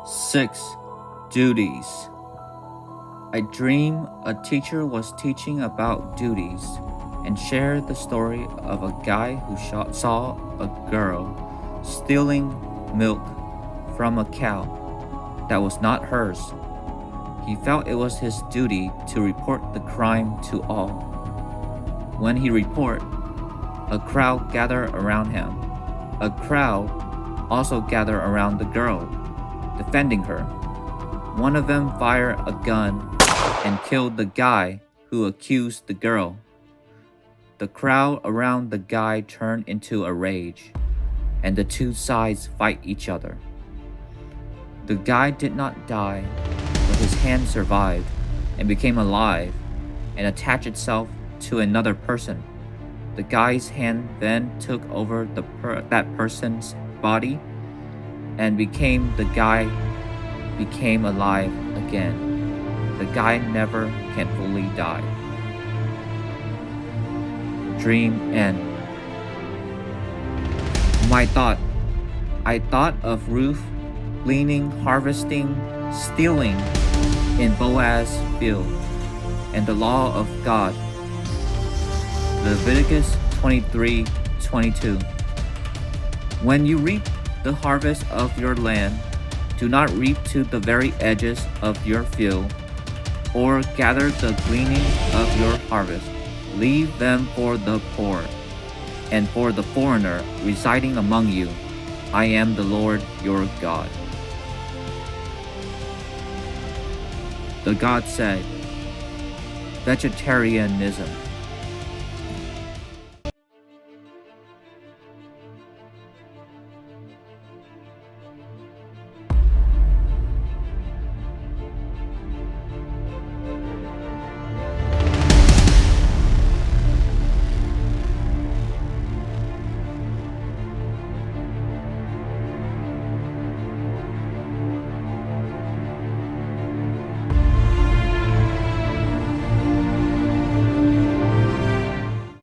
6. Duties. I dream a teacher was teaching about duties and shared the story of a guy who saw a girl stealing milk from a cow that was not hers. He felt it was his duty to report the crime to all. When he reported, a crowd gathered around him. A crowd also gathered around the girl, defending her. One of them fired a gun and killed the guy who accused the girl. The crowd around the guy turned into a rage, and the two sides fight each other. The guy did not die, but his hand survived and became alive and attached itself to another person. The guy's hand then took over that person's body, and the guy became alive again. The guy never can fully die. Dream end. I thought of Ruth gleaning, harvesting, stealing in Boaz's field, and the law of God. Leviticus 23:22. When you reap the harvest of your land, do not reap to the very edges of your field, or gather the gleaning of your harvest. Leave them for the poor, and for the foreigner residing among you. I am the Lord your God. The God said, vegetarianism.